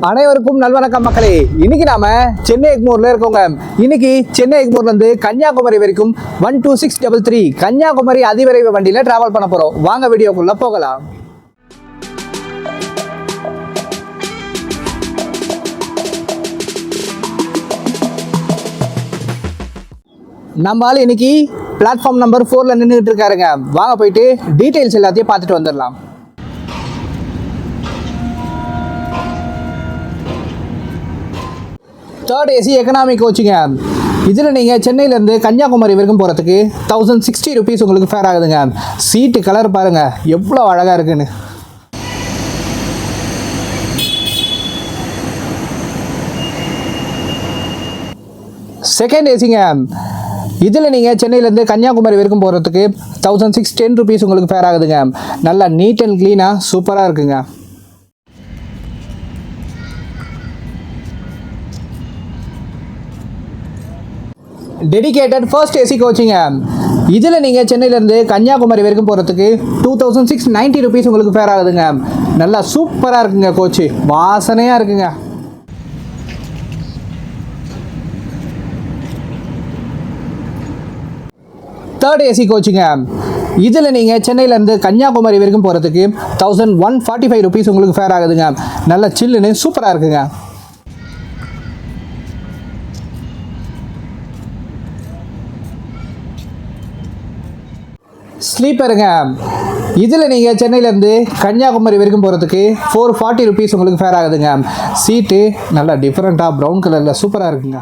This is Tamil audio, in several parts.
அனைவருக்கும் நல்வணக்கம் மக்களே. இன்னைக்கு நாம சென்னை எக்மோர்ல இருக்கோங்க. இன்னைக்கு சென்னை எக்மோர்ல இருந்து கன்னியாகுமரி வரைக்கும் 12633 கன்னியாகுமரி அதிவிரைவு வண்டியில டிராவல் பண்ண போறோம். வாங்க வீடியோக்குள்ள போகலாம். நம்ம ஆள் இன்னைக்கு பிளாட்ஃபார்ம் நம்பர் 4ல நின்றுட்டு இருக்காருங்க. வாங்க போயிட்டு டீடைல்ஸ் எல்லாத்தையும் பார்த்துட்டு வந்துடலாம். தேர்ட் ஏசி எக்கனாமி கோச்சிங்க. இதில் நீங்கள் சென்னையிலேருந்து கன்னியாகுமரி வரைக்கும் போகிறதுக்கு 1060 ருபீஸ் உங்களுக்கு ஃபேர் ஆகுதுங்க. சீட்டு கலர் பாருங்கள் எவ்வளோ அழகாக இருக்குன்னு. செகண்ட் ஏசிங்க. இதில் நீங்கள் சென்னையிலேருந்து கன்னியாகுமரி வரைக்கும் போகிறதுக்கு 1610 ருபீஸ் உங்களுக்கு ஃபேர் ஆகுதுங்க. நல்லா நீட் அண்ட் க்ளீனாக சூப்பராக இருக்குங்க. டெடிகேட்டட் ஃபர்ஸ்ட் ஏசி கோச்சிங்க. இதில் நீங்கள் சென்னையிலேருந்து கன்னியாகுமரி வரைக்கும் போகிறதுக்கு 2690 ருபீஸ் உங்களுக்கு ஃபேர் ஆகுதுங்க. நல்லா சூப்பராக இருக்குங்க. கோச்சு வாசனையாக இருக்குங்க. தேர்ட் ஏசி கோச்சிங்க. இதில் நீங்கள் சென்னையிலேருந்து கன்னியாகுமரி வரைக்கும் போகிறதுக்கு 1145 ருபீஸ் உங்களுக்கு ஃபேர் ஆகுதுங்க. நல்லா சில்லுன்னு சூப்பராக இருக்குங்க. ஸ்லீப்பருங்க. இதில் நீங்கள் சென்னையிலேருந்து கன்னியாகுமரி வரைக்கும் போகிறதுக்கு 440 ருபீஸ் உங்களுக்கு ஃபேர் ஆகுதுங்க. சீட்டு நல்லா டிஃப்ரெண்ட்டாக ப்ரௌன் கலரில் சூப்பராக இருக்குங்க.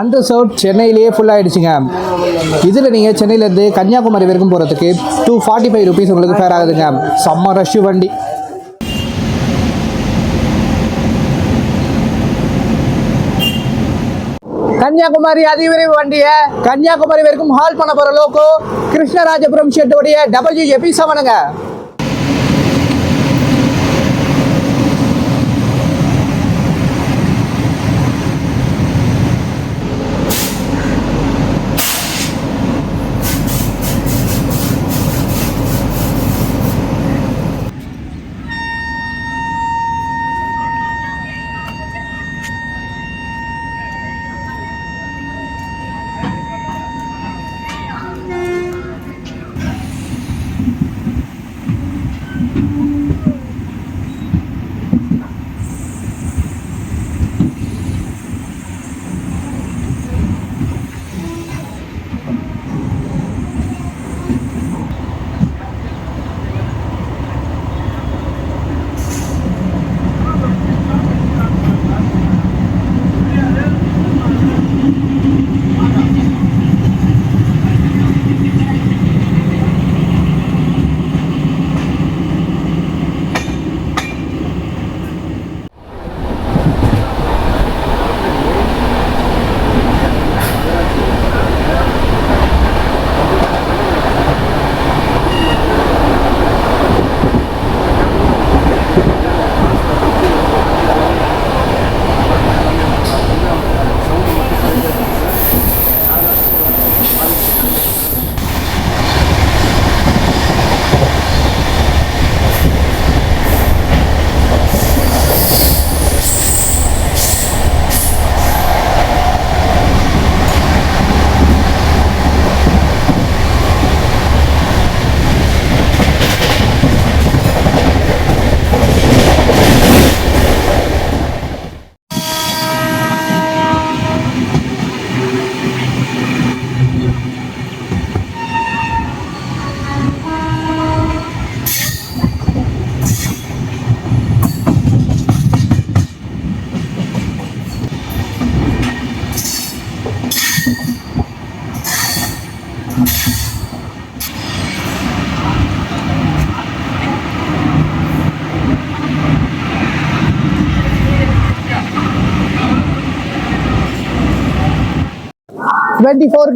அன்ரிசர்வ்ட் சென்னையிலேயே ஃபுல்லாகிடுச்சுங்க. இதில் நீங்கள் சென்னையிலேருந்து கன்னியாகுமரி வரைக்கும் போகிறதுக்கு 245 ருபீஸ் உங்களுக்கு ஃபேர் ஆகுதுங்க. செம்ம ரஷ் வண்டி. கன்னியாகுமரி அதிவிரைவு வண்டியை கன்னியாகுமரி வரைக்கும் ஹால் பண்ண போகிற லோக்கோ கிருஷ்ணராஜபுரம் ஷெட்டோடைய WJP7ங்க.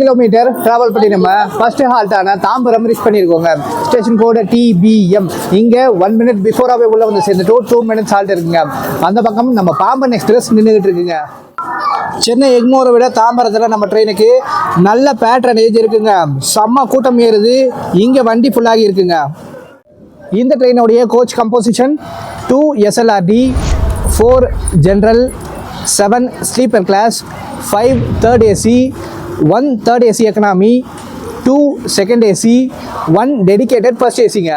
கிலோமீட்டர் டிராவல் பண்ணி நம்ம ஃபர்ஸ்ட் ஹால்ட்டான தாம்பரம் ரீச் பண்ணியிருக்கோங்க. ஸ்டேஷன் கோடு TBM. இங்கே 1 மினிட் பிஃபோராகவே உள்ள வந்து சேர்ந்துட்டு 2 மினிட்ஸ் ஹால்ட் இருக்குங்க. அந்த பக்கம் நம்ம பாம்பன் எக்ஸ்பிரஸ் நின்றுகிட்டு இருக்குங்க. சென்னை எக்மோரை விட தாம்பரத்தில் நம்ம ட்ரெயினுக்கு நல்ல பேட்டர்னேஜ் இருக்குங்க. செம்ம கூட்டம் ஏறுது. இங்கே வண்டி ஃபுல்லாகி இருக்குங்க. இந்த ட்ரெயினுடைய coach composition 2 SLRD, 4 general, 7 sleeper class, 5 third AC, 1 third AC economy, 2 second AC, 1 dedicated first ஏசிங்க.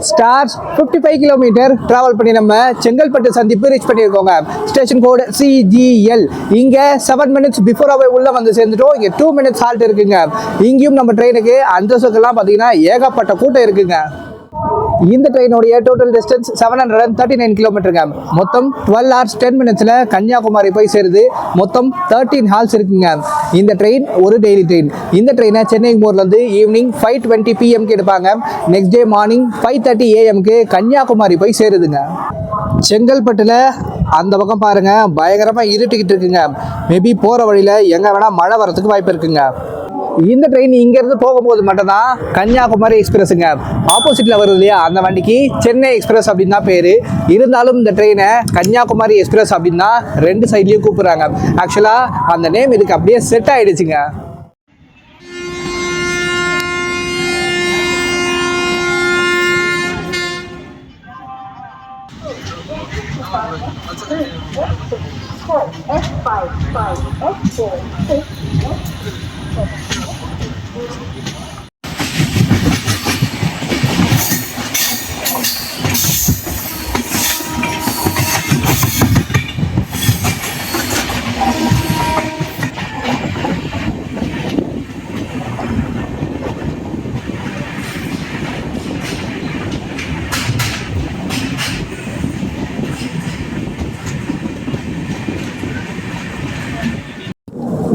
ஸ்டார்ஸ் 55 கிலோமீட்டர் டிராவல் பண்ணி நம்ம செங்கல்பட்டு சந்திப்பு ரீச் பண்ணியிருக்கோங்க. Station code CGL. இங்கே 7 மினிட்ஸ் பிஃபோராகவே உள்ளே வந்து சேர்ந்துட்டோம். இங்கே 2 மினிட்ஸ் ஹால்ட் இருக்குங்க. இங்கேயும் நம்ம ட்ரெயினுக்கு அந்தஸ்துக்கெல்லாம் பார்த்தீங்கன்னா ஏகப்பட்ட கூட்டம் இருக்குங்க. இந்த ட்ரெயினுடைய டோட்டல் டிஸ்டன்ஸ் 739 கிலோமீட்டருங்க. மொத்தம் 12 hours 10 minutesல கன்னியாகுமரி போய் சேருது. மொத்தம் 13 ஹால்ஸ் இருக்குங்க. இந்த ட்ரெயின் ஒரு டெய்லி ட்ரெயின். இந்த ட்ரெயினை சென்னை எக்மோர்லேருந்து ஈவினிங் 5:20 PM எடுப்பாங்க. Next day morning 5:30 AM Kanyakumari போய் சேருதுங்க. செங்கல்பட்டில் அந்த பக்கம் பாருங்க பயங்கரமாக இருட்டிக்கிட்டு இருக்குங்க. மேபி போகிற வழியில் எங்கே வேணால் மழை வரதுக்கு வாய்ப்பு இருக்குங்க. இந்த ட்ரெயின் இங்கேருந்து போகும்போது மட்டும்தான் கன்னியாகுமரி எக்ஸ்பிரஸுங்க. ஆப்போசிட்டில் வருது இல்லையா அந்த வண்டிக்கு சென்னை எக்ஸ்பிரஸ் அப்படின்னு தான் பேர். இருந்தாலும் இந்த ட்ரெயினை கன்னியாகுமரி எக்ஸ்பிரஸ் அப்படின்னு தான் 2 சைட்லேயும் கூப்பிட்றாங்க. ஆக்சுவலாக அந்த நேம் இதுக்கு அப்படியே செட் ஆகிடுச்சுங்க.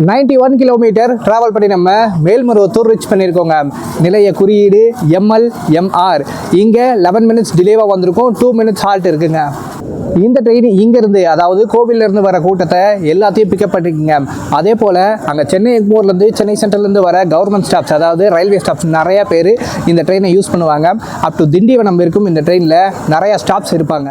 $91 கிலோமீட்டர் ட்ராவல் பண்ணி நம்ம மேல்மருவத்தூர் ரீச் பண்ணியிருக்கோங்க. நிலைய குறியீடு MLMR. இங்கே 11 மினிட்ஸ் டிலேவாக வந்திருக்கும். 2 மினிட்ஸ் ஹால்ட் இருக்குங்க. இந்த ட்ரெயின் இங்கேருந்து அதாவது கோவிலேருந்து வர கூட்டத்தை எல்லாத்தையும் பிக்கப் பண்ணிக்கோங்க. அதே போல் அங்கே சென்னை எக்மோர்லேருந்து சென்னை சென்ட்ரல்லேருந்து வர கவர்மெண்ட் ஸ்டாஃப்ஸ் அதாவது ரயில்வே ஸ்டாஃப்ஸ் நிறையா பேர் இந்த ட்ரெயினை யூஸ் பண்ணுவாங்க. அப் டு திண்டிவனம் இருக்கும் இந்த ட்ரெயினில் நிறையா ஸ்டாப்ஸ் இருப்பாங்க.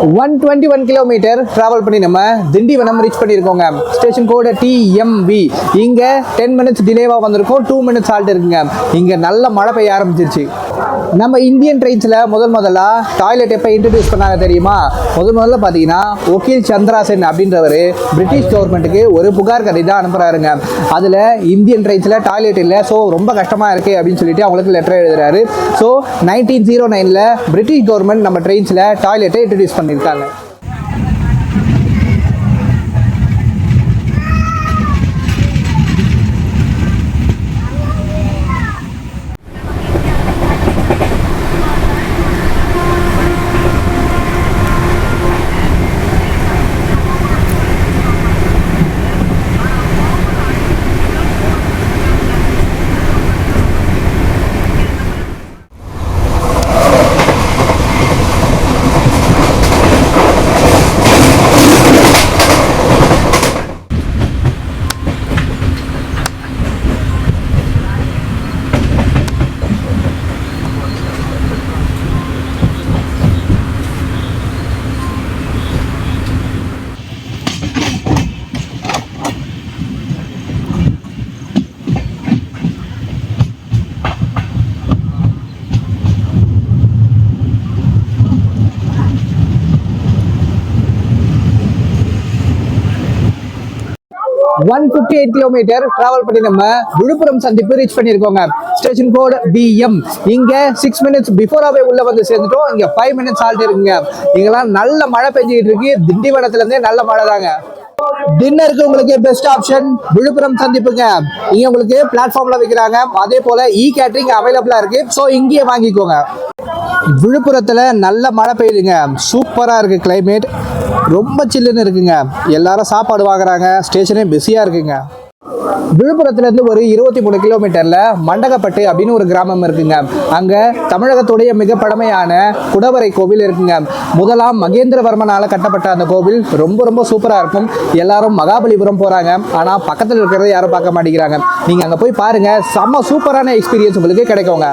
121 கிலோமீட்டர் டிராவல் பண்ணி நம்ம திண்டிவனம் ரீச் பண்ணியிருக்கோங்க. ஸ்டேஷன் கோடு TMV. இங்கே 10 மினிட்ஸ் டிலேவாக வந்திருக்கோம். 2 மினிட்ஸ் ஹால்ட் இருக்குங்க. இங்கே நல்ல மழை பெய்ய ஆரம்பிச்சிருச்சு. நம்ம இந்தியன் ட்ரெயின்ஸில் முதல்ல டாய்லெட் எப்போ இன்ட்ரடியூஸ் பண்ணாங்க தெரியுமா? முதல்ல பார்த்தீங்கன்னா வக்கீல் சந்திரா சென் அப்படின்றவர் பிரிட்டிஷ் கவர்மெண்ட்டுக்கு ஒரு புகார் கதை தான் அனுப்புகிறாருங்க. அதில் இந்தியன் ட்ரெயின்ஸில் டாய்லெட் இல்லை, ஸோ ரொம்ப கஷ்டமாக இருக்குது அப்படின்னு சொல்லிட்டு அவங்களுக்கு லெட்டர் எழுதுறாரு. ஸோ 1909 பிரிட்டிஷ் கவர்மெண்ட் நம்ம ட்ரெயின்ஸில் டாய்லெட்டை இன்ட்ரடியூஸ் பண்ணியிருக்காங்க. ஒன் 158 கிலோமீட்டர் டிராவல் பண்ணி நம்ம விழுப்புரம் சந்திப்பு ரீச் பண்ணியிருக்கோங்க. ஸ்டேஷன் கோடு BM. இங்க 6 மினிட்ஸ் பிஃபோராவே உள்ள வந்து சேர்ந்துட்டோம். இங்க 5 மினிட்ஸ் ஹால்ட் இருக்குங்க. இங்கெல்லாம் நல்ல மழை பெஞ்சிட்டு இருக்கு. திண்டிவனத்துல இருந்தே நல்ல மழை தாங்க. டின்னருக்கு உங்களுக்கு பெஸ்ட் ஆப்ஷன் விழுப்புரம் சந்திப்புங்க. இங்க உங்களுக்கு பிளாட்ஃபார்ம்ல வைக்கிறாங்க. அதே போல கேட்டரிங் அவைலபிளா இருக்கு. ஸோ இங்கேயே வாங்கிக்கோங்க. விழுப்புரத்துல நல்ல மழை பெய்யுதுங்க. சூப்பரா இருக்கு கிளைமேட். ரொம்ப சில்லுன்னு இருக்குங்க. எல்லாரும் சாப்பாடு வாங்குறாங்க. ஸ்டேஷனே பிஸியா இருக்குங்க. விழுப்புரத்துல இருந்து ஒரு 23 கிலோமீட்டர்ல மண்டகப்பட்டு அப்படின்னு ஒரு கிராமம் இருக்குங்க. அங்க தமிழகத்துடைய மிக பழமையான குடவரை கோவில் இருக்குங்க. முதலாம் மகேந்திரவர்மனால கட்டப்பட்ட அந்த கோவில் ரொம்ப சூப்பரா இருக்கும். எல்லாரும் மகாபலிபுரம் போறாங்க, ஆனா பக்கத்துல இருக்கிறத யாரும் பார்க்க மாட்டேங்கிறாங்க. நீங்க அங்க போய் பாருங்க, செம்ம சூப்பரான எக்ஸ்பீரியன்ஸ் உங்களுக்கு கிடைக்குங்க.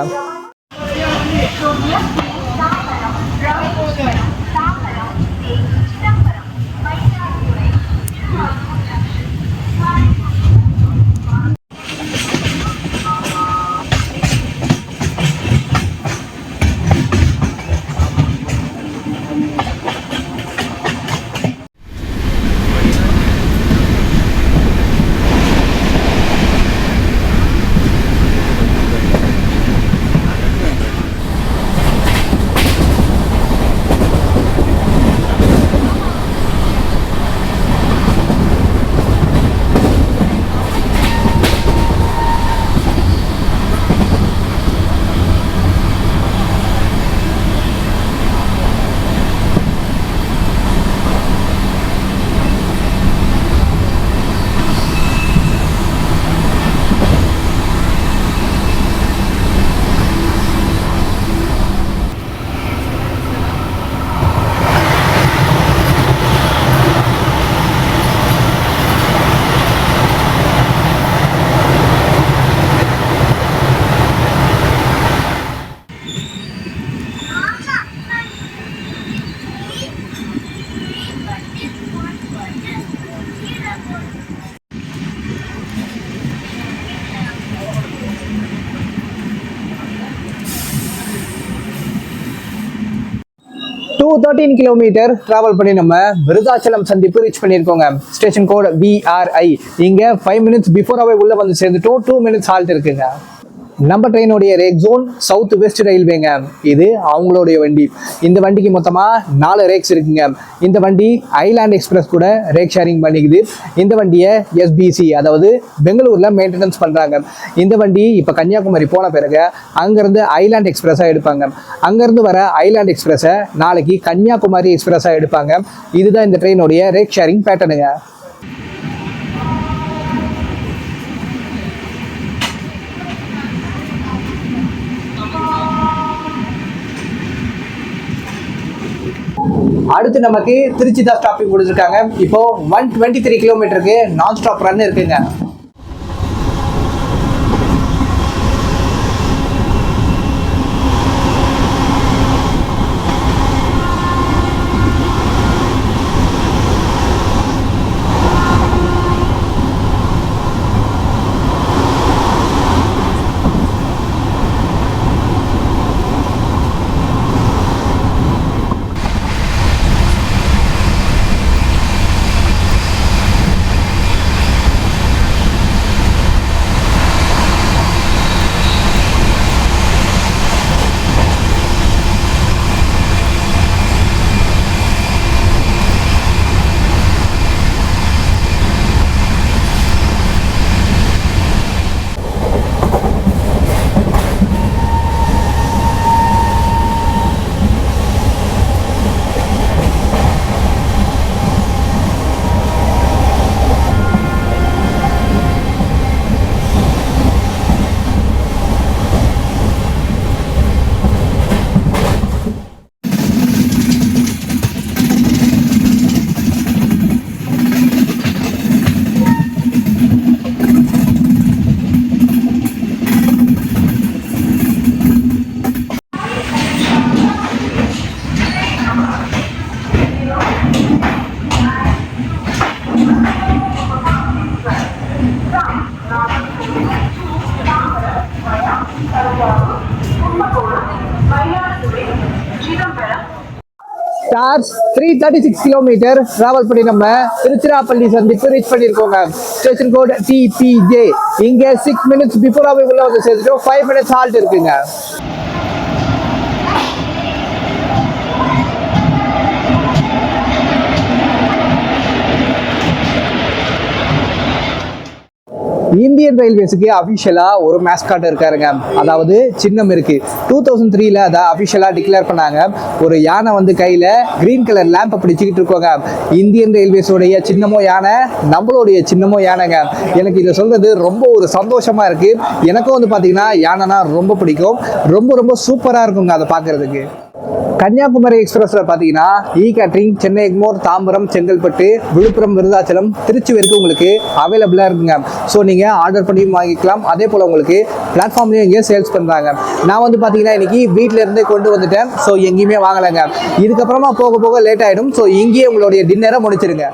டூ 13 கிலோமீட்டர் டிராவல் பண்ணி நம்ம விருதாச்சலம் சந்திப்பு ரீச் பண்ணியிருக்கோங்க. Station code VRI. இங்க 5 மினிட்ஸ் பிஃபோராவே உள்ள வந்து சேர்ந்துட்டோம். 2 மினிட்ஸ் ஹால்ட் இருக்குங்க. நம்ம ட்ரெயினுடைய ரேக் ஜோன் சவுத் வெஸ்ட் ரயில்வேங்க. இது அவங்களுடைய வண்டி. இந்த வண்டிக்கு மொத்தமாக 4 ரேக்ஸ் இருக்குங்க. இந்த வண்டி ஐலாண்ட் எக்ஸ்பிரஸ் கூட ரேக் ஷேரிங் பண்ணிக்குது. இந்த வண்டியை SBC, அதாவது பெங்களூரில் மெயின்டெனன்ஸ் பண்ணுறாங்க. இந்த வண்டி இப்போ கன்னியாகுமரி போன பிறகு அங்கேருந்து ஐலாண்ட் எக்ஸ்பிரஸாக எடுப்பாங்க. அங்கேருந்து வர ஐலாண்ட் எக்ஸ்பிரஸை நாளைக்கு கன்னியாகுமரி எக்ஸ்பிரஸாக எடுப்பாங்க. இதுதான் இந்த ட்ரெயினுடைய ரேக் ஷேரிங் பேட்டர்னுங்க. அடுத்து நமக்கு திருச்சி தான் ஸ்டாப்பிங் கொடுத்துருக்காங்க. இப்போ 123 கிலோமீட்டருக்கு நான் ஸ்டாப் ரன் இருக்குங்க. ஸ்டார்ஸ் 336 கிலோமீட்டர் டிராவல் பண்ணி நம்ம திருச்சிராப்பள்ளி சந்திப்பு ரீச் பண்ணியிருக்கோங்க. Station code TPJ. இங்க 6 மினிட்ஸ் பிஃபோர் உள்ள வந்து சேர்த்துட்டோம். 5 மினிட்ஸ் ஹால்ட் இருக்குங்க. இந்தியன் ரயில்வேஸுக்கு அஃபிஷியலா ஒரு மேஸ்காட் இருக்காருங்க. அதாவது சின்னம் இருக்கு. 2003ல அதை அஃபிஷியலா டிக்ளேர் பண்ணாங்க. ஒரு யானை வந்து கையில கிரீன் கலர் லேம்பை பிடிச்சிக்கிட்டு இருக்கோங்க. இந்தியன் ரயில்வேஸோடைய சின்னமோ யானை, நம்மளுடைய சின்னமோ யானைங்க. எனக்கு இதை சொல்றது ரொம்ப ஒரு சந்தோஷமா இருக்கு. எனக்கும் வந்து பாத்தீங்கன்னா யானைனா ரொம்ப பிடிக்கும். ரொம்ப ரொம்ப சூப்பரா இருக்குங்க அதை பாக்குறதுக்கு. கன்னியாகுமரி எக்ஸ்பிரஸ்ல பாத்தீங்கன்னா கேட்டரிங் சென்னை எக்மோர், தாம்பரம், செங்கல்பட்டு, விழுப்புரம், விருதாச்சலம், திருச்சி வரைக்கும் உங்களுக்கு அவைலபிளா இருக்குங்க. ஸோ நீங்க ஆர்டர் பண்ணி வாங்கிக்கலாம். அதே போல உங்களுக்கு பிளாட்ஃபார்ம்லயும் இங்கே சேல்ஸ் பண்றாங்க. நான் வந்து பாத்தீங்கன்னா இன்னைக்கு வீட்டுல இருந்தே கொண்டு வந்துட்டேன். ஸோ எங்கேயுமே வாங்கலைங்க. இதுக்கப்புறமா போக போக லேட் ஆயிடும். ஸோ இங்கேயே உங்களுடைய டின்னரை முடிச்சிருங்க.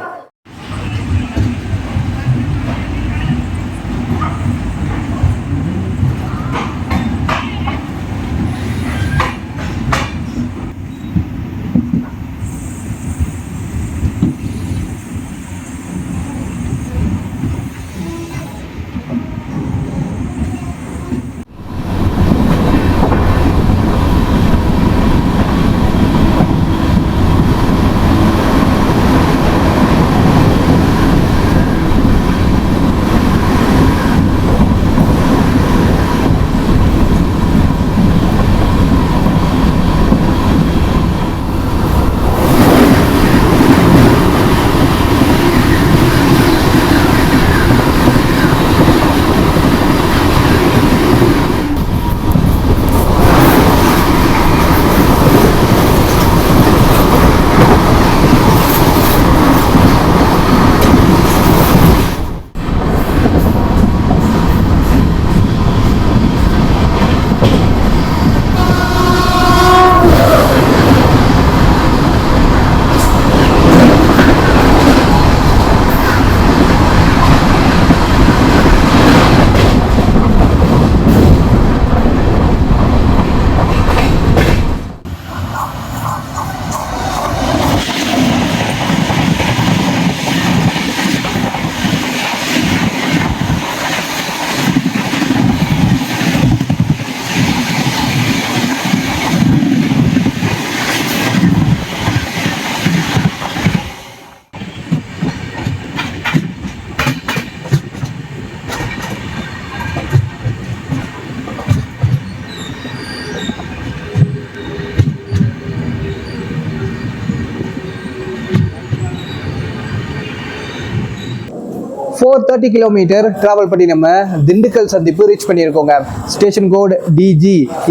$430 கிலோமீட்டர் டிராவல் பண்ணி நம்ம திண்டுக்கல் சந்திப்பு ரீச் பண்ணியிருக்கோங்க. Station code DG.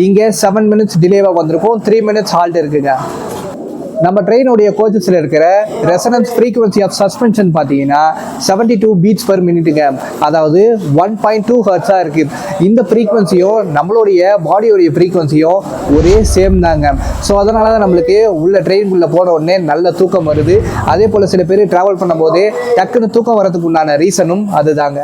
இங்கே 7 மினிட்ஸ் டிலேவாக வந்திருக்கும். 3 மினிட்ஸ் ஹால்ட் இருக்குங்க. நம்ம ட்ரெயினுடைய கோச்சஸில் இருக்கிற ரெசனன்ஸ் ஃப்ரீக்வன்சி ஆஃப் சஸ்பென்ஷன் பார்த்தீங்கன்னா 72 பீட்ஸ் பர் மினிட்டுங்க. அதாவது 1.2 ஹெர்ட்ஸாக இருக்குது. இந்த ஃப்ரீக்வன்சியும் நம்மளுடைய பாடியோடைய ஃப்ரீக்வன்சியும் ஒரே சேம் தாங்க. ஸோ அதனால தான் நம்மளுக்கு உள்ள ட்ரெயினுக்குள்ளே போன உடனே நல்ல தூக்கம் வருது. அதே போல் சில பேர் ட்ராவல் பண்ணும்போதே டக்குன்னு தூக்கம் வரதுக்கு உண்டான ரீசனும் அதுதாங்க.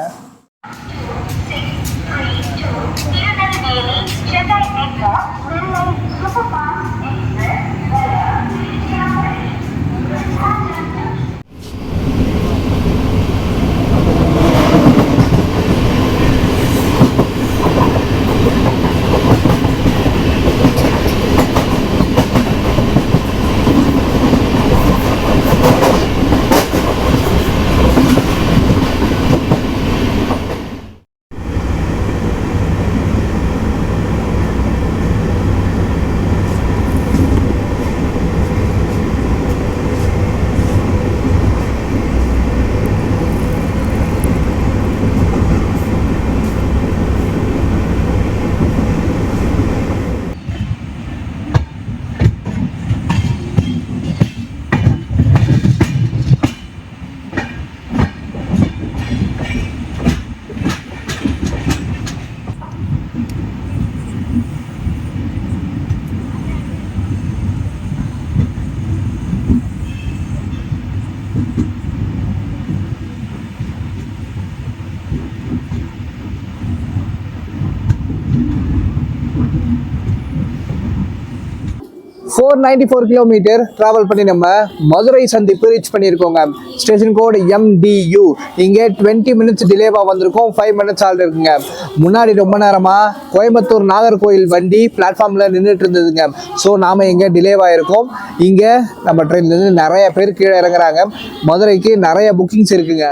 494 கிலோமீட்டர் டிராவல் பண்ணி நம்ம மதுரை சந்திப்பு ரீச் பண்ணியிருக்கோங்க. ஸ்டேஷன் கோடு MDU. இங்கே 20 மினிட்ஸ் டிலேவாக வந்திருக்கோம். 5 மினிட்ஸ் ஆல்ரெடி இருக்குங்க. முன்னாடி ரொம்ப நேரமாக கோயம்புத்தூர் நாகர்கோயில் வண்டி பிளாட்ஃபார்மில் நின்றுட்டு இருந்ததுங்க. ஸோ நாம் இங்கே டிலேவாக இருக்கோம். இங்கே நம்ம ட்ரெயின்லேருந்து நிறைய பேர் கீழே இறங்குறாங்க. மதுரைக்கு நிறைய புக்கிங்ஸ் இருக்குங்க.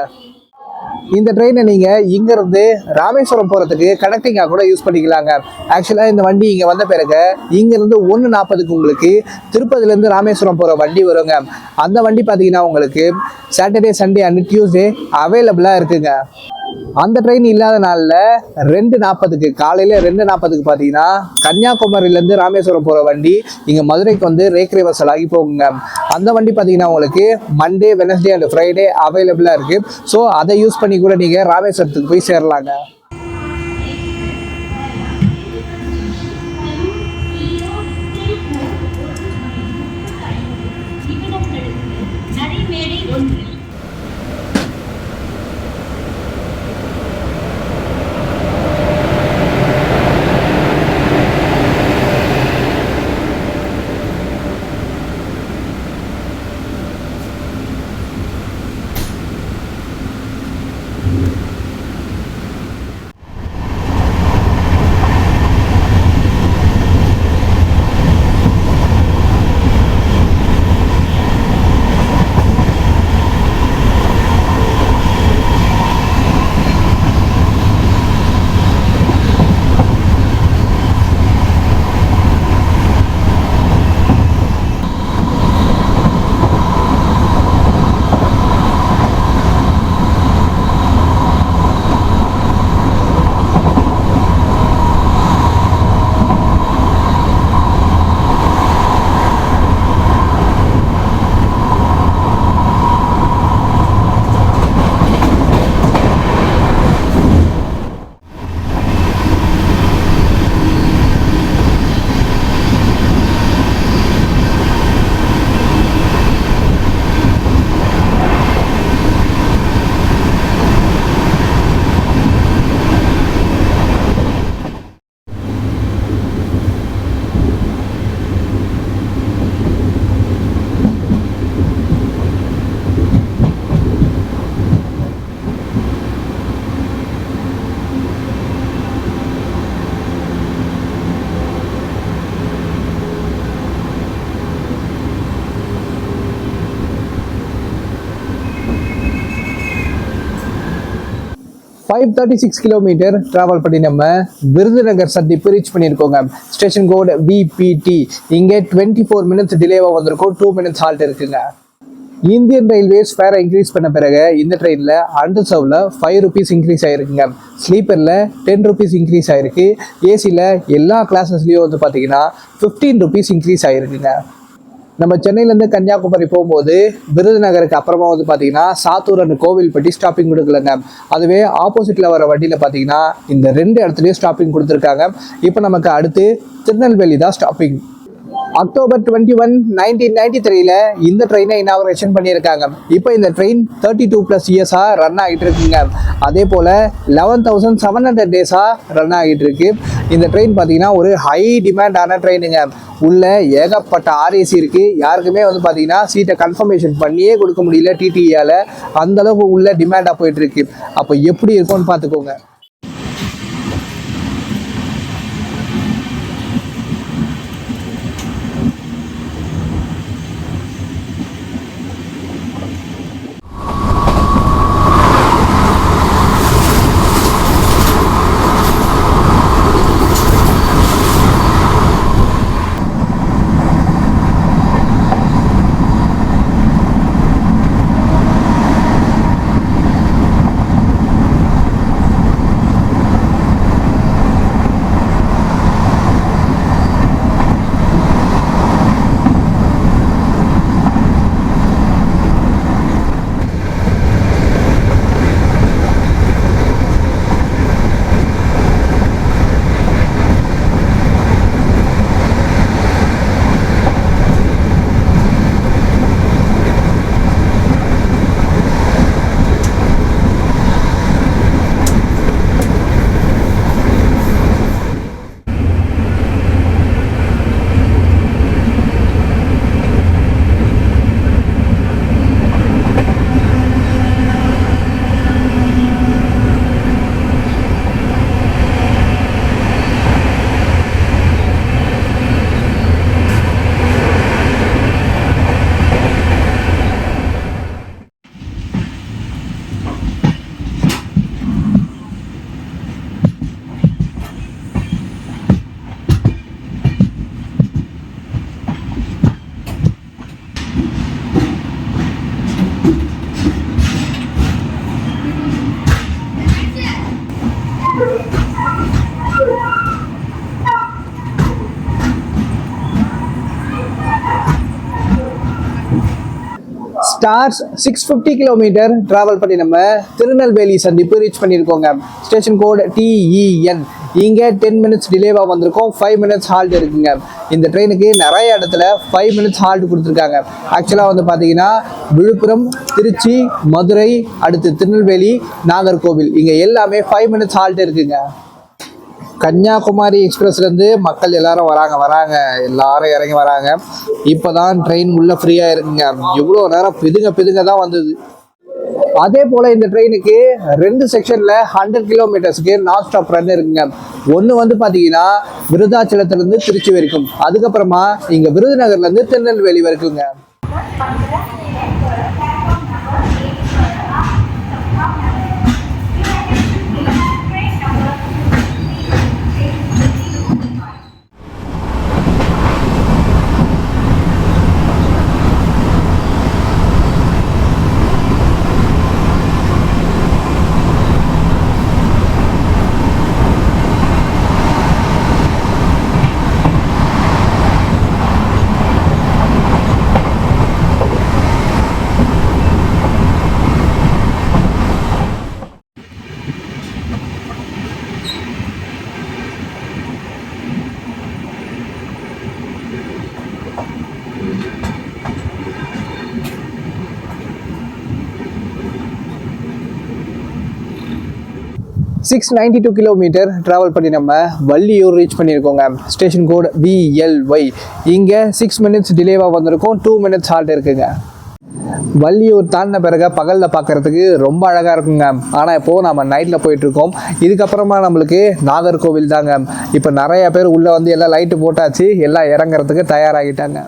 இந்த ட்ரெயினை நீங்கள் இங்கேருந்து ராமேஸ்வரம் போகிறதுக்கு கனெக்டிங்காக கூட யூஸ் பண்ணிக்கலாங்க. ஆக்சுவலாக இந்த வண்டி இங்கே வந்த பிறகு இங்கேருந்து 1:40க்கு உங்களுக்கு திருப்பதிலேருந்து ராமேஸ்வரம் போகிற வண்டி வருங்க. அந்த வண்டி பார்த்தீங்கன்னா உங்களுக்கு சாட்டர்டே, சண்டே அண்ட் டியூஸ்டே அவைலபிளாக இருக்குங்க. அந்த ட்ரெயின் இல்லாத நாளில் 2:40க்கு காலையில் 2:40க்கு பார்த்தீங்கன்னா கன்னியாகுமரியிலேருந்து ராமேஸ்வரம் போகிற வண்டி இங்கே மதுரைக்கு வந்து ரேக்ரேவசல் ஆகி போகுங்க. அந்த வண்டி பார்த்தீங்கன்னா உங்களுக்கு மண்டே, வெனஸ்டே அண்ட் ஃப்ரைடே அவைலபிளாக இருக்குது. ஸோ அதை யூஸ் பண்ணி கூட நீங்கள் ராமேஸ்வரத்துக்கு போய் சேரலாங்க. ஃபைவ் 36 கிலோமீட்டர் டிராவல் பண்ணி நம்ம விருதுநகர் சந்திப்பு ரீச் பண்ணியிருக்கோங்க. ஸ்டேஷன் கோடு VPT. இங்கே 24 மினிட்ஸ் டிலேவாக வந்திருக்கும். 2 மினிட்ஸ் ஹால்ட் இருக்குங்க. இந்தியன் ரயில்வேஸ் ஃபேரை இன்க்ரீஸ் பண்ண பிறகு இந்த ட்ரெயினில் அண்டர்சர்வில் 5 ருபீஸ் இன்க்ரீஸ் ஆகிருக்குங்க. ஸ்லீப்பரில் 10 ருபீஸ் இன்க்ரீஸ் ஆகிருக்கு. ஏசியில் எல்லா கிளாஸஸ்லேயும் வந்து பார்த்தீங்கன்னா 15 ருபீஸ் இன்க்ரீஸ் ஆகிருக்குங்க. நம்ம சென்னையிலேருந்து கன்னியாகுமரி போகும்போது விருதுநகருக்கு அப்புறமா வந்து பார்த்தீங்கன்னா சாத்தூர் அண்ட் கோவில்பட்டி ஸ்டாப்பிங் கொடுக்கலங்க. அதுவே ஆப்போசிட்டில் வர வண்டியில் பார்த்தீங்கன்னா இந்த 2 இடத்துலையும் ஸ்டாப்பிங் கொடுத்துருக்காங்க. இப்போ நமக்கு அடுத்து திருநெல்வேலி தான் ஸ்டாப்பிங். அக்டோபர் 21, 1993 இந்த ட்ரெயினை இனாகரேஷன் பண்ணியிருக்காங்க. இப்போ இந்த ட்ரெயின் 32+ இயர்ஸாக ரன் ஆகிட்டு இருக்குங்க. அதே போல் 11,700 டேஸாக ரன் ஆகிட்டு இருக்கு. இந்த ட்ரெயின் பார்த்தீங்கன்னா ஒரு ஹை டிமாண்டான ட்ரெயினுங்க. உள்ள ஏகப்பட்ட RAC இருக்குது. யாருக்குமே வந்து பார்த்தீங்கன்னா சீட்டை கன்ஃபர்மேஷன் பண்ணியே கொடுக்க முடியல TTEயால். அந்தளவுக்கு உள்ள டிமாண்டாக போயிட்டுருக்கு. அப்போ எப்படி இருக்கும்னு பார்த்துக்கோங்க. ஸ்டார்ஸ் 650 கிலோமீட்டர் டிராவல் பண்ணி நம்ம திருநெல்வேலி சந்திப்பு ரீச் பண்ணியிருக்கோங்க. Station code TEN. இங்கே 10 மினிட்ஸ் டிலேவாக வந்திருக்கோம். 5 மினிட்ஸ் ஹால்ட் இருக்குங்க. இந்த ட்ரெயினுக்கு நிறைய இடத்துல 5 மினிட்ஸ் ஹால்ட் கொடுத்துருக்காங்க. ஆக்சுவலாக வந்து பார்த்தீங்கன்னா விழுப்புரம், திருச்சி, மதுரை, அடுத்து திருநெல்வேலி, நாகர்கோவில் இங்கே எல்லாமே 5 மினிட்ஸ் ஹால்ட் இருக்குங்க. கன்னியாகுமரி எக்ஸ்பிரஸ்லேருந்து மக்கள் எல்லாரும் வராங்க எல்லாரும் இறங்கி வராங்க. இப்போ தான் ட்ரெயின் உள்ள ஃப்ரீயாக இருக்குங்க. இவ்வளோ நேரம் பிதுங்க தான் வந்தது. அதே போல் இந்த ட்ரெயினுக்கு 2 செக்ஷனில் 100 கிலோமீட்டர்ஸ்க்கு நான் ஸ்டாப் ரன் இருக்குங்க. ஒன்று வந்து பார்த்தீங்கன்னா விருதாச்சலத்துலேருந்து திருச்சி வரைக்கும், அதுக்கப்புறமா இங்கே விருதுநகர்லேருந்து திருநெல்வேலி வரைக்குங்க. சிக்ஸ் 92 கிலோமீட்டர் ட்ராவல் பண்ணி நம்ம வள்ளியூர் ரீச் பண்ணியிருக்கோங்க. Station code VLY. இங்கே 6 மினிட்ஸ் டிலேவாக வந்திருக்கோம். 2 மினிட்ஸ் ஹால்ட் இருக்குங்க. வள்ளியூர் தாண்டின பிறகு பகலில் பார்க்குறதுக்கு ரொம்ப அழகாக இருக்குங்க. ஆனால் இப்போது நம்ம நைட்டில் போயிட்டுருக்கோம். இதுக்கப்புறமா நம்மளுக்கு நாகர்கோவில் தாங்க. இப்போ நிறைய பேர் உள்ளே வந்து எல்லாம் லைட்டு போட்டாச்சு, எல்லாம் இறங்குறதுக்கு தயாராகிட்டாங்க.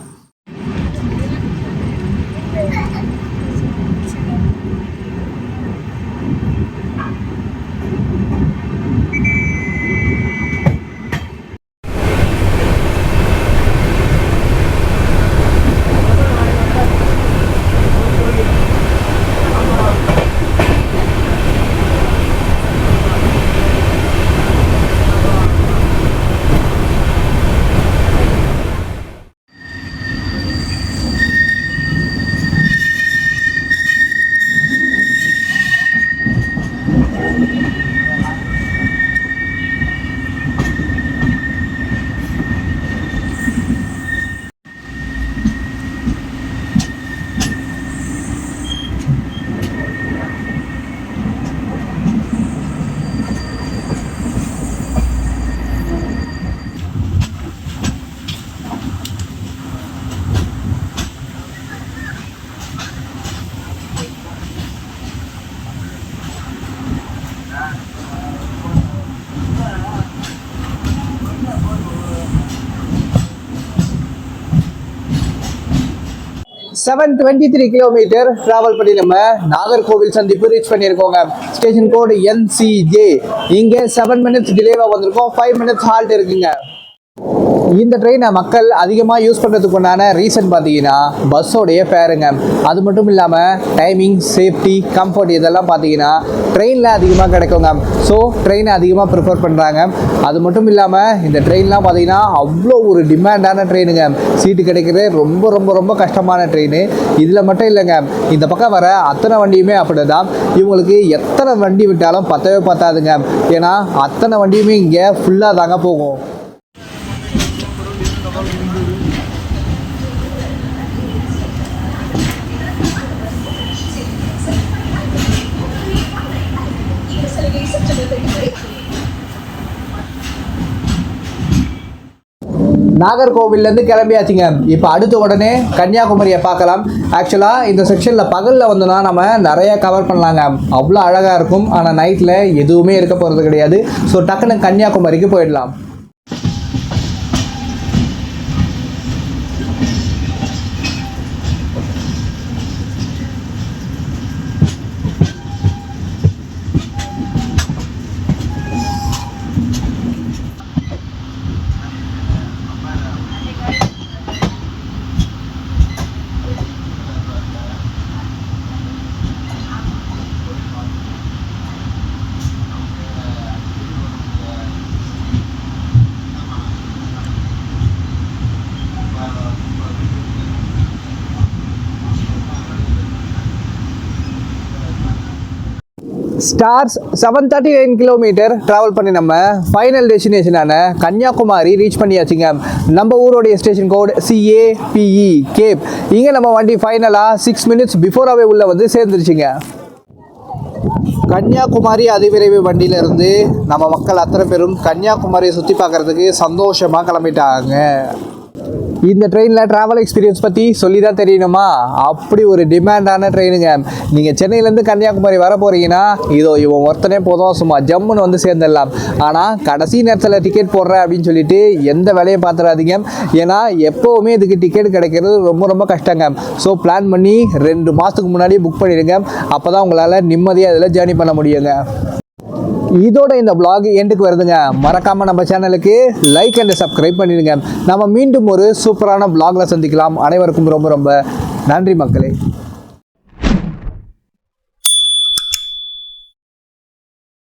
செவன் 23 கிலோமீட்டர் டிராவல் பண்ணி நம்ம நாகர்கோவில் சந்திப்பு ரீச் பண்ணியிருக்கோங்க. ஸ்டேஷன் கோடு NCJ. இங்கே 7 மினிட்ஸ் டிலேவாக வந்திருக்கோம். 5 மினிட்ஸ் ஹால்ட் இருக்குங்க. இந்த ட்ரெயினை மக்கள் அதிகமாக யூஸ் பண்ணுறதுக்கு உண்டான ரீசன் பார்த்தீங்கன்னா பஸ்ஸோடைய ஃபேருங்க. அது மட்டும் இல்லாமல் டைமிங், சேஃப்டி, கம்ஃபர்ட் இதெல்லாம் பார்த்தீங்கன்னா ட்ரெயினில் அதிகமாக கிடைக்குங்க. ஸோ ட்ரெயினை அதிகமாக ப்ரிஃபர் பண்ணுறாங்க. அது மட்டும் இல்லாமல் இந்த ட்ரெயின்லாம் பார்த்தீங்கன்னா அவ்வளோ ஒரு டிமாண்டான ட்ரெயினுங்க. சீட்டு கிடைக்கிறது ரொம்ப ரொம்ப ரொம்ப கஷ்டமான ட்ரெயின். இதில் மட்டும் இல்லைங்க, இந்த பக்கம் வர அத்தனை வண்டியுமே அப்படி தான். இவங்களுக்கு எத்தனை வண்டி விட்டாலும் பத்தவே பத்தாதுங்க. ஏன்னா அத்தனை வண்டியுமே இங்கே ஃபுல்லாக தாங்க போகும். நாகர்கோவிலேருந்து கிளம்பியாச்சுங்க. இப்போ அடுத்த உடனே கன்னியாகுமரியை பார்க்கலாம். ஆக்சுவலாக இந்த செக்ஷனில் பகலில் வந்தோன்னா நம்ம நிறைய கவர் பண்ணலாங்க. அவ்வளோ அழகாக இருக்கும். ஆனால் நைட்டில் எதுவுமே இருக்க போகிறது கிடையாது. ஸோ டக்குன்னு கன்னியாகுமரிக்கு போயிடலாம். ஸ்டார்ஸ் 739 கிலோமீட்டர் ட்ராவல் பண்ணி நம்ம ஃபைனல் டெஸ்டினேஷனான கன்னியாகுமரி ரீச் பண்ணியாச்சுங்க. நம்ம ஊரோடைய ஸ்டேஷன் கோட் CAPE கேப். இங்கே நம்ம வண்டி ஃபைனலாக 6 மினிட்ஸ் பிஃபோராகவே உள்ள வந்து சேர்ந்துருச்சுங்க. கன்னியாகுமரி அதிவிரைவு வண்டியிலேருந்து நம்ம மக்கள் அத்தனை பேரும் கன்னியாகுமரியை சுற்றி பார்க்குறதுக்கு சந்தோஷமாக கிளம்பிட்டாங்க. இந்த ட்ரெயினில் ட்ராவல் எக்ஸ்பீரியன்ஸ் பற்றி சொல்லி தான் தெரியணுமா? அப்படி ஒரு டிமாண்டான ட்ரெயினுங்க. நீங்கள் சென்னையிலேருந்து கன்னியாகுமரி வர போகிறீங்கன்னா இதோ இவன் ஒருத்தனே போதும், சும்மா ஜம்முன்னு வந்து சேர்ந்துடலாம். ஆனால் கடைசி நேரத்தில் டிக்கெட் போடுறேன் அப்படின்னு சொல்லிட்டு எந்த வேலையும் பார்த்துடாதீங்க. ஏன்னா எப்போவுமே இதுக்கு டிக்கெட் கிடைக்கிறது ரொம்ப ரொம்ப கஷ்டங்க. ஸோ பிளான் பண்ணி 2 மாதத்துக்கு முன்னாடியே புக் பண்ணிடுங்க. அப்போ தான் உங்களால் நிம்மதியாக இதில் ஜேர்னி பண்ண முடியுங்க. இதோட இந்த vlog எண்டுக்கு வருதுங்க. மறக்காம நம்ம சேனலுக்கு லைக் அண்ட் சப்ஸ்கிரைப் பண்ணிடுங்க. நம்ம மீண்டும் ஒரு சூப்பரான vlogல சந்திக்கலாம். அனைவருக்கும் ரொம்ப ரொம்ப நன்றி மக்களே.